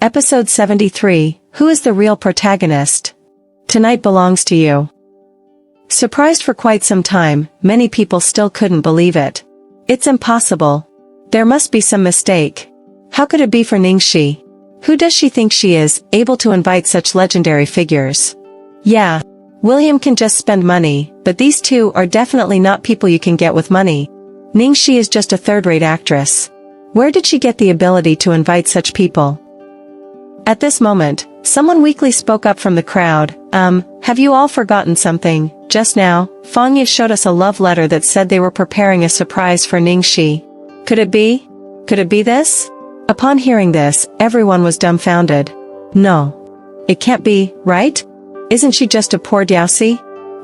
Episode 73, Who is the real protagonist? Tonight belongs to you. Surprised for quite some time, many people still couldn't believe it. It's impossible. There must be some mistake. How could it be for Ningxi? Who does she think she is, able to invite such legendary figures? Yeah. William can just spend money, but these two are definitely not people you can get with money. Ningxi is just a third-rate actress. Where did she get the ability to invite such people? At this moment, someone weakly spoke up from the crowd. Have you all forgotten something? Just now, Fangye showed us a love letter that said they were preparing a surprise for Ningxi. Could it be? Could it be this? Upon hearing this, everyone was dumbfounded. No. It can't be, right? Isn't she just a poor Diaosi?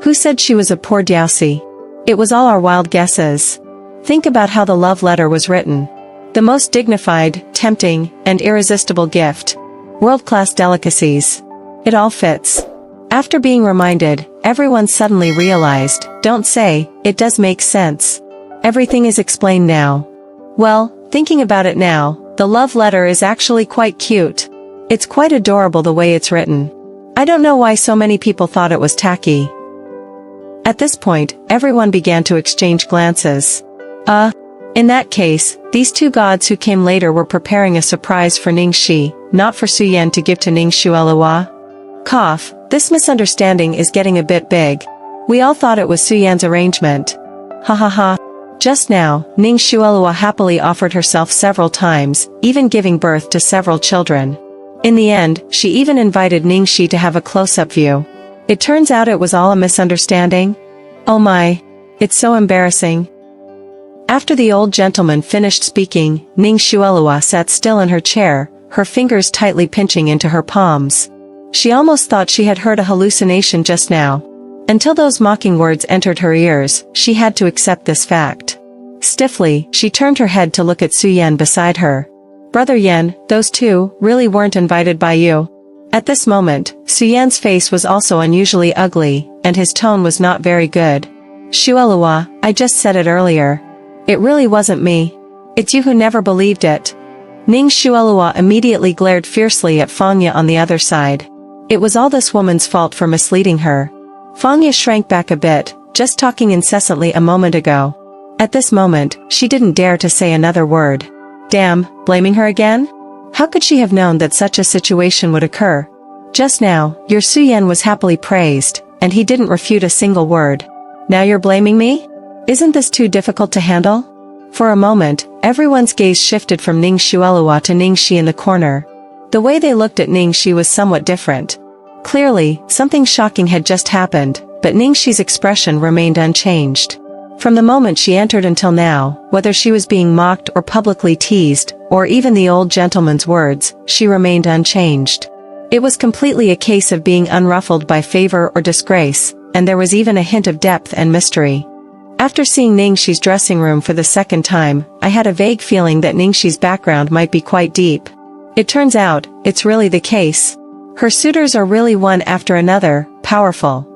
Who said she was a poor Diaosi? It was all our wild guesses. Think about how the love letter was written. The most dignified, tempting, and irresistible gift. World-class delicacies. It all fits. After being reminded, everyone suddenly realized, don't say, it does make sense. Everything is explained now. Well, thinking about it now, the love letter is actually quite cute. It's quite adorable the way it's written. I don't know why so many people thought it was tacky. At this point, everyone began to exchange glances. In that case, these two gods who came later were preparing a surprise for Ningxi, not for Su Yan to give to Ningxi Elua. Cough, this misunderstanding is getting a bit big. We all thought it was Su Yan's arrangement. Ha ha ha. Just now, Ningxi Elua happily offered herself several times, even giving birth to several children. In the end, she even invited Ningxi to have a close-up view. It turns out it was all a misunderstanding. Oh my. It's so embarrassing. After the old gentleman finished speaking, Ningxi Elua sat still in her chair, her fingers tightly pinching into her palms. She almost thought she had heard a hallucination just now. Until those mocking words entered her ears, she had to accept this fact. Stiffly, she turned her head to look at Su Yan beside her. Brother Yan, those two really weren't invited by you. At this moment, Su Yan's face was also unusually ugly, and his tone was not very good. Shu Elua, I just said it earlier. It really wasn't me. It's you who never believed it. Ningxi Elua immediately glared fiercely at Fangye on the other side. It was all this woman's fault for misleading her. Fangye shrank back a bit, just talking incessantly a moment ago. At this moment, she didn't dare to say another word. Damn, blaming her again? How could she have known that such a situation would occur? Just now, your Su Yan was happily praised, and he didn't refute a single word. Now you're blaming me? Isn't this too difficult to handle? For a moment, everyone's gaze shifted from Ningxi Elua to Ningxi in the corner. The way they looked at Ningxi was somewhat different. Clearly, something shocking had just happened, but Ningxi's expression remained unchanged. From the moment she entered until now, whether she was being mocked or publicly teased, or even the old gentleman's words, she remained unchanged. It was completely a case of being unruffled by favor or disgrace, and there was even a hint of depth and mystery. After seeing Ningxi's dressing room for the second time, I had a vague feeling that Ningxi's background might be quite deep. It turns out, it's really the case. Her suitors are really one after another, powerful.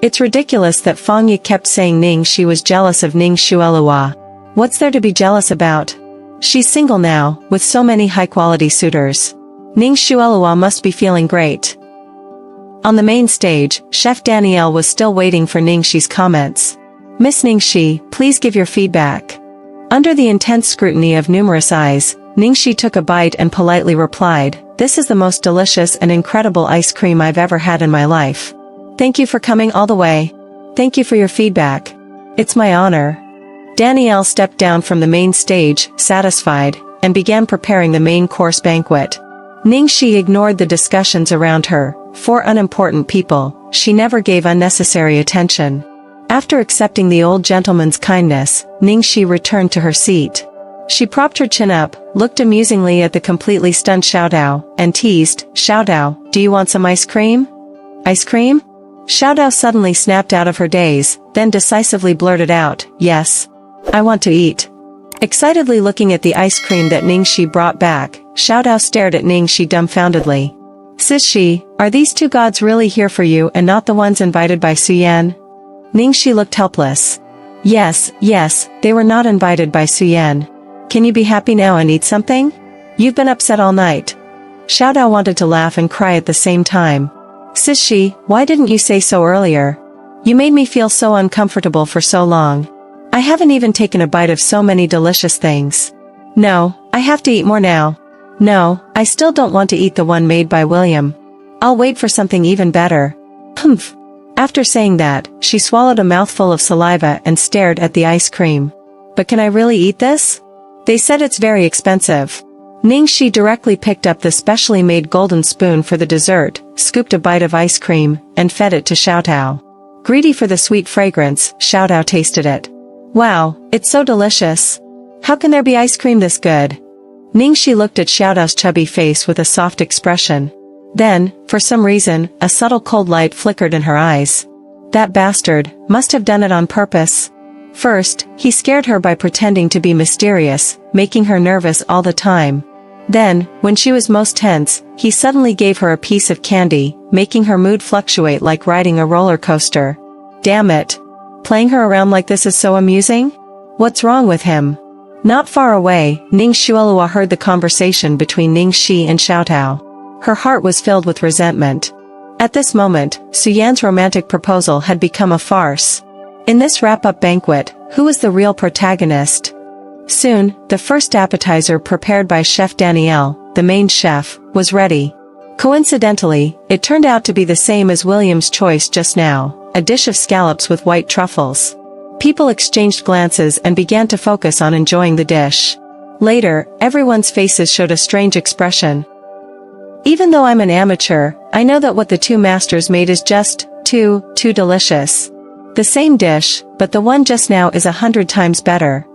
It's ridiculous that Fangye kept saying Ningxi was jealous of Ningxi Elua. What's there to be jealous about? She's single now, with so many high-quality suitors. Ningxi Elua must be feeling great. On the main stage, Chef Danielle was still waiting for Ningxi's comments. Miss Ningxi, please give your feedback. Under the intense scrutiny of numerous eyes, Ningxi took a bite and politely replied, "This is the most delicious and incredible ice cream I've ever had in my life. Thank you for coming all the way. Thank you for your feedback. It's my honor." Danielle stepped down from the main stage, satisfied, and began preparing the main course banquet. Ningxi ignored the discussions around her. For unimportant people, she never gave unnecessary attention. After accepting the old gentleman's kindness, Ningxi returned to her seat. She propped her chin up, looked amusingly at the completely stunned Xiaodao, and teased, "Xiaodao, do you want some ice cream?" "Ice cream?" Xiaodao suddenly snapped out of her daze, then decisively blurted out, "Yes. I want to eat." Excitedly looking at the ice cream that Ningxi brought back, Xiaodao stared at Ningxi dumbfoundedly. "Sishi, are these two gods really here for you and not the ones invited by Su Yan?" Ningxi looked helpless. Yes, they were not invited by Su Yan. Can you be happy now and eat something? You've been upset all night. Xiaotao wanted to laugh and cry at the same time. Sishi, why didn't you say so earlier? You made me feel so uncomfortable for so long. I haven't even taken a bite of so many delicious things. No, I have to eat more now. No, I still don't want to eat the one made by William. I'll wait for something even better. Humph. After saying that, she swallowed a mouthful of saliva and stared at the ice cream. But can I really eat this? They said it's very expensive. Ningxi directly picked up the specially made golden spoon for the dessert, scooped a bite of ice cream, and fed it to Xiaotao. Greedy for the sweet fragrance, Xiaotao tasted it. Wow, it's so delicious. How can there be ice cream this good? Ningxi looked at Xiaotao's chubby face with a soft expression. Then, for some reason, a subtle cold light flickered in her eyes. That bastard must have done it on purpose. First, he scared her by pretending to be mysterious, making her nervous all the time. Then, when she was most tense, he suddenly gave her a piece of candy, making her mood fluctuate like riding a roller coaster. Damn it. Playing her around like this is so amusing? What's wrong with him? Not far away, Ning Xuelua heard the conversation between Ningxi and Xiaotao. Her heart was filled with resentment. At this moment, Su Yan's romantic proposal had become a farce. In this wrap-up banquet, who was the real protagonist? Soon, the first appetizer prepared by Chef Danielle, the main chef, was ready. Coincidentally, it turned out to be the same as William's choice just now, a dish of scallops with white truffles. People exchanged glances and began to focus on enjoying the dish. Later, everyone's faces showed a strange expression. Even though I'm an amateur, I know that what the two masters made is just too delicious. The same dish, but the one just now is 100 times better.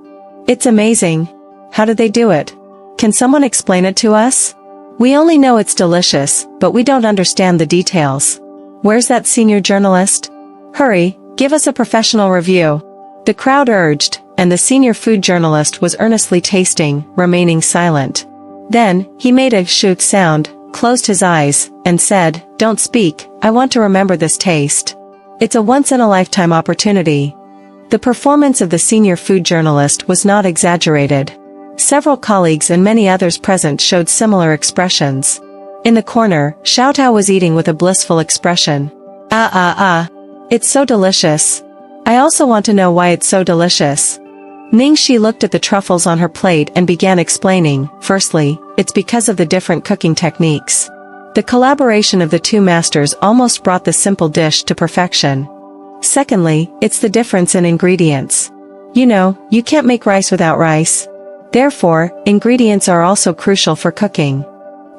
It's amazing. How did they do it? Can someone explain it to us? We only know it's delicious, but we don't understand the details. Where's that senior journalist? Hurry, give us a professional review. The crowd urged, and the senior food journalist was earnestly tasting, remaining silent. Then, he made a shoot sound, closed his eyes, and said, "Don't speak, I want to remember this taste. It's a once-in-a-lifetime opportunity." The performance of the senior food journalist was not exaggerated. Several colleagues and many others present showed similar expressions. In the corner, Xiaotao was eating with a blissful expression. It's so delicious. I also want to know why it's so delicious. Ningxi looked at the truffles on her plate and began explaining. Firstly, it's because of the different cooking techniques. The collaboration of the two masters almost brought the simple dish to perfection. Secondly, it's the difference in ingredients. You know, you can't make rice without rice. Therefore, ingredients are also crucial for cooking.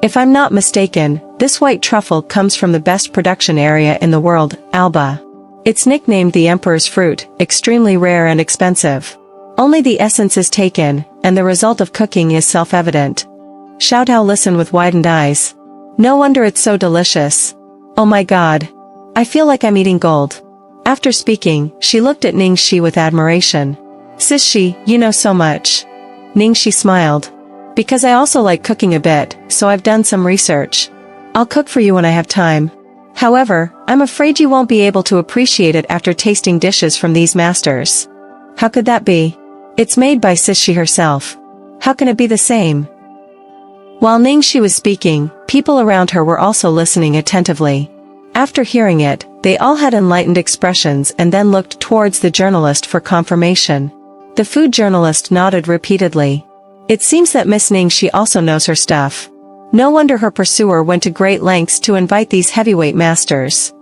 If I'm not mistaken, this white truffle comes from the best production area in the world, Alba. It's nicknamed the Emperor's Fruit, extremely rare and expensive. Only the essence is taken, and the result of cooking is self-evident. Xiaotao listened with widened eyes. No wonder it's so delicious. Oh my god. I feel like I'm eating gold. After speaking, she looked at Ningxi with admiration. Sishi, you know so much. Ningxi smiled. Because I also like cooking a bit, so I've done some research. I'll cook for you when I have time. However, I'm afraid you won't be able to appreciate it after tasting dishes from these masters. How could that be? It's made by Sishi herself. How can it be the same? While Ningxi was speaking, people around her were also listening attentively. After hearing it, they all had enlightened expressions and then looked towards the journalist for confirmation. The food journalist nodded repeatedly. It seems that Miss Ningxi also knows her stuff. No wonder her pursuer went to great lengths to invite these heavyweight masters.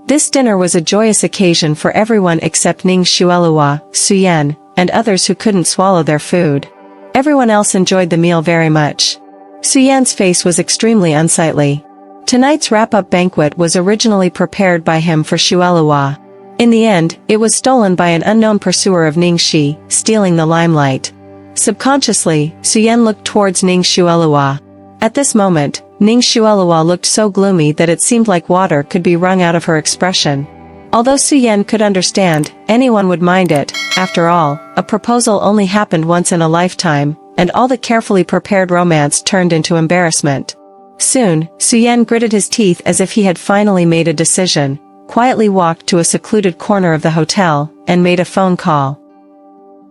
This dinner was a joyous occasion for everyone except Ning Xuelua, Su Yan, and others who couldn't swallow their food. Everyone else enjoyed the meal very much. Su Yan's face was extremely unsightly. Tonight's wrap-up banquet was originally prepared by him for Xuelua. In the end, it was stolen by an unknown pursuer of Ningxi, stealing the limelight. Subconsciously, Su Yan looked towards Ning Xuelua. At this moment, Ning Xuelua looked so gloomy that it seemed like water could be wrung out of her expression. Although Su Yan could understand, anyone would mind it. After all, a proposal only happened once in a lifetime, and all the carefully prepared romance turned into embarrassment. Soon, Su Yan gritted his teeth as if he had finally made a decision, quietly walked to a secluded corner of the hotel, and made a phone call.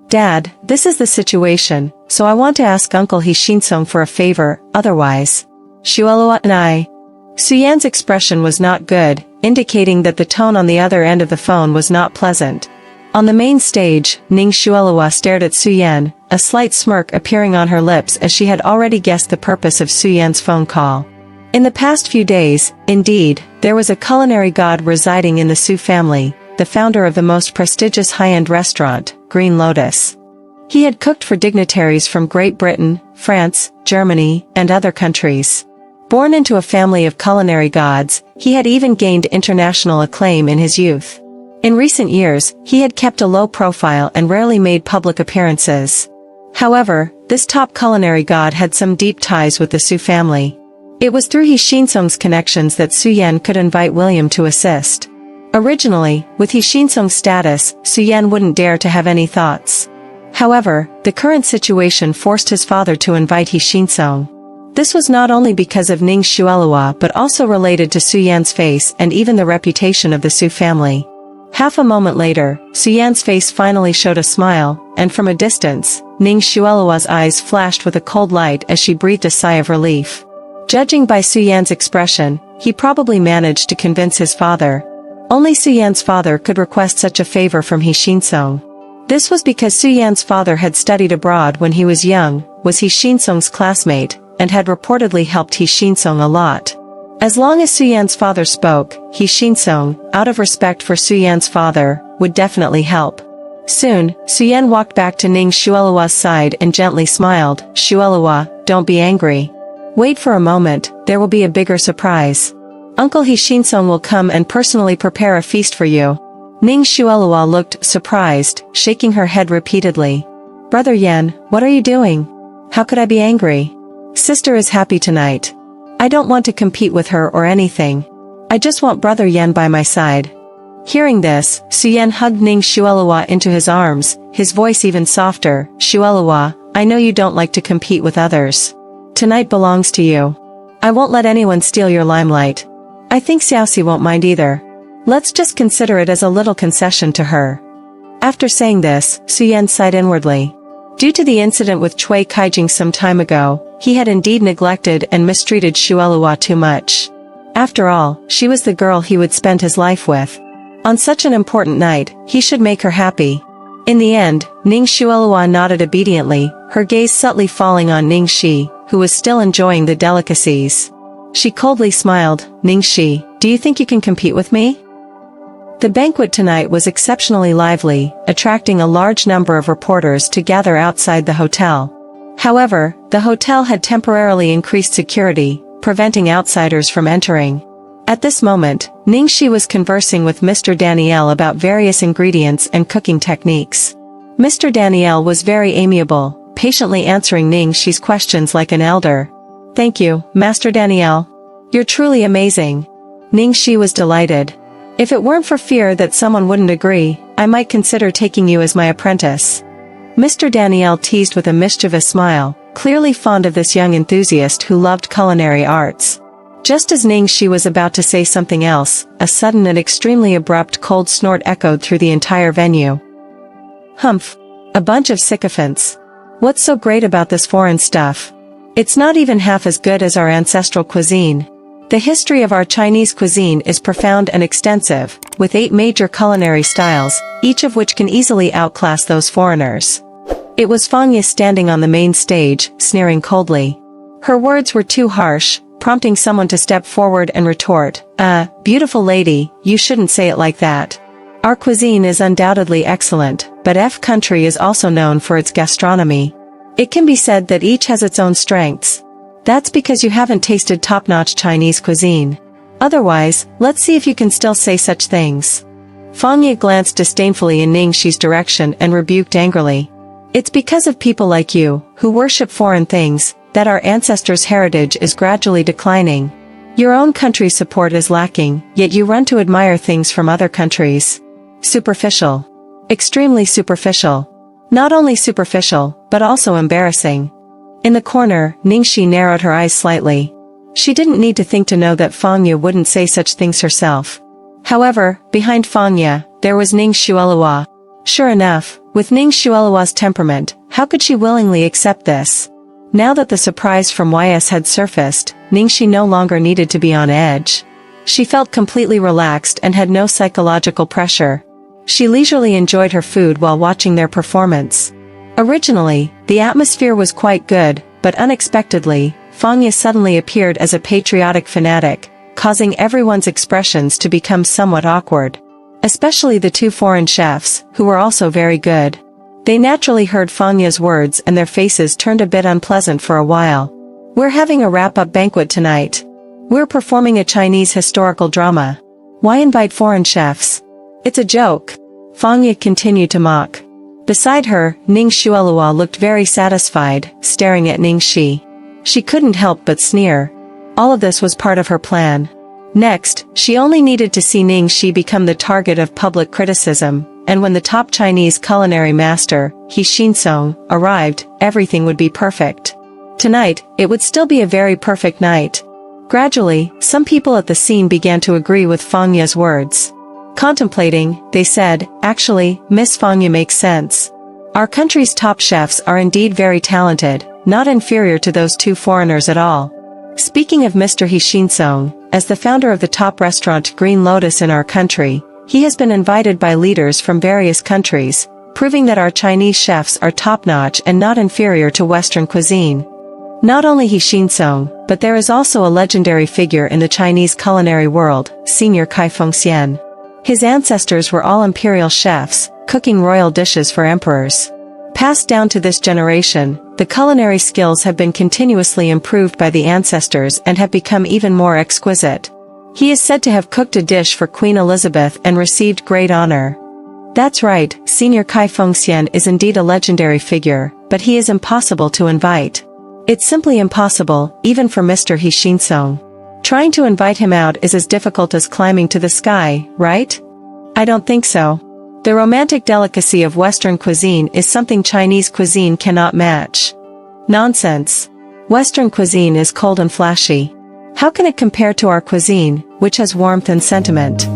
Dad, this is the situation, so I want to ask Uncle He Shinsong for a favor, otherwise. Shuelua and I. Suyan's expression was not good, indicating that the tone on the other end of the phone was not pleasant. On the main stage, Ning Shuelua stared at Suyan, a slight smirk appearing on her lips as she had already guessed the purpose of Suyan's phone call. In the past few days, indeed, there was a culinary god residing in the Su family, the founder of the most prestigious high-end restaurant, Green Lotus. He had cooked for dignitaries from Great Britain, France, Germany, and other countries. Born into a family of culinary gods, he had even gained international acclaim in his youth. In recent years, he had kept a low profile and rarely made public appearances. However, this top culinary god had some deep ties with the Su family. It was through He Shinsong's connections that Suyan could invite William to assist. Originally, with He Shinsong's status, Suyan wouldn't dare to have any thoughts. However, the current situation forced his father to invite He Shinsong. This was not only because of Ning Shuelua but also related to Suyan's face and even the reputation of the Su family. Half a moment later, Suyan's face finally showed a smile, and from a distance, Ning Shuelua's eyes flashed with a cold light as she breathed a sigh of relief. Judging by Suyan's expression, he probably managed to convince his father. Only Suyan's father could request such a favor from He Shinsong. This was because Suyan's father had studied abroad when he was young, was He Shinsong's classmate, and had reportedly helped He Shinsong a lot. As long as Suyan's father spoke, He Shinsong, out of respect for Suyan's father, would definitely help. Soon, Suyan walked back to Ning Shuelua's side and gently smiled. "Shuelua, don't be angry. Wait for a moment, there will be a bigger surprise. Uncle He Shinsong will come and personally prepare a feast for you." Ning Shuelua looked surprised, shaking her head repeatedly. "Brother Yan, what are you doing? How could I be angry? Sister is happy tonight. I don't want to compete with her or anything. I just want Brother Yan by my side." Hearing this, Suyan hugged Ning Shuelua into his arms, his voice even softer. "Shuelua, I know you don't like to compete with others. Tonight belongs to you. I won't let anyone steal your limelight. I think Xiaoxi won't mind either. Let's just consider it as a little concession to her." After saying this, Suyan sighed inwardly. Due to the incident with Cui Kaijing some time ago, he had indeed neglected and mistreated Shuelua too much. After all, she was the girl he would spend his life with. On such an important night, he should make her happy. In the end, Ning Shuelua nodded obediently, her gaze subtly falling on Ning Shi, who was still enjoying the delicacies. She coldly smiled. "Ning Shi, do you think you can compete with me?" The banquet tonight was exceptionally lively, attracting a large number of reporters to gather outside the hotel. However, the hotel had temporarily increased security, preventing outsiders from entering. At this moment, Ning Shi was conversing with Mr. Daniel about various ingredients and cooking techniques. Mr. Daniel was very amiable, patiently answering Ning Shi's questions like an elder. "Thank you, Master Daniel. You're truly amazing." Ning Shi was delighted. "If it weren't for fear that someone wouldn't agree, I might consider taking you as my apprentice." Mr. Daniel teased with a mischievous smile, clearly fond of this young enthusiast who loved culinary arts. Just as Ning Shi was about to say something else, a sudden and extremely abrupt cold snort echoed through the entire venue. "Humph! A bunch of sycophants. What's so great about this foreign stuff? It's not even half as good as our ancestral cuisine. The history of our Chinese cuisine is profound and extensive, with 8 major culinary styles, each of which can easily outclass those foreigners." It was Fang Ye standing on the main stage, sneering coldly. Her words were too harsh, prompting someone to step forward and retort, Beautiful lady, you shouldn't say it like that. Our cuisine is undoubtedly excellent, but F country is also known for its gastronomy. It can be said that each has its own strengths. That's because you haven't tasted top-notch Chinese cuisine. Otherwise, let's see if you can still say such things." Fang Ye glanced disdainfully in Ning Shi's direction and rebuked angrily. "It's because of people like you, who worship foreign things, that our ancestors' heritage is gradually declining. Your own country's support is lacking, yet you run to admire things from other countries. Superficial. Extremely superficial. Not only superficial, but also embarrassing." In the corner, Ning Shi narrowed her eyes slightly. She didn't need to think to know that Fang Ye wouldn't say such things herself. However, behind Fang Ye, there was Ning Shuelua. Sure enough, with Ning Shuelua's temperament, how could she willingly accept this? Now that the surprise from YS had surfaced, Ningxi no longer needed to be on edge. She felt completely relaxed and had no psychological pressure. She leisurely enjoyed her food while watching their performance. Originally, the atmosphere was quite good, but unexpectedly, Fangya suddenly appeared as a patriotic fanatic, causing everyone's expressions to become somewhat awkward. Especially the two foreign chefs, who were also very good. They naturally heard Fangya's words and their faces turned a bit unpleasant for a while. "We're having a wrap-up banquet tonight. We're performing a Chinese historical drama. Why invite foreign chefs? It's a joke." Fangya continued to mock. Beside her, Ning Xuelua looked very satisfied, staring at Ningxi. She couldn't help but sneer. All of this was part of her plan. Next, she only needed to see Ningxi become the target of public criticism, and when the top Chinese culinary master, He Xinsong, arrived, everything would be perfect. Tonight, it would still be a very perfect night. Gradually, some people at the scene began to agree with Fangya's words. Contemplating, they said, "Actually, Miss Fangya makes sense. Our country's top chefs are indeed very talented, not inferior to those two foreigners at all." Speaking of Mr. He Xinsong, as the founder of the top restaurant Green Lotus in our country, he has been invited by leaders from various countries, proving that our Chinese chefs are top-notch and not inferior to Western cuisine. Not only He Xinsong, but there is also a legendary figure in the Chinese culinary world, Senior Kai Fengxian. His ancestors were all imperial chefs, cooking royal dishes for emperors. Passed down to this generation, the culinary skills have been continuously improved by the ancestors and have become even more exquisite. He is said to have cooked a dish for Queen Elizabeth and received great honor. That's right, Senior Kai Fengxian is indeed a legendary figure, but he is impossible to invite. It's simply impossible, even for Mr. He Xinsong. Trying to invite him out is as difficult as climbing to the sky, right? I don't think so. The romantic delicacy of Western cuisine is something Chinese cuisine cannot match. Nonsense. Western cuisine is cold and flashy. How can it compare to our cuisine, which has warmth and sentiment?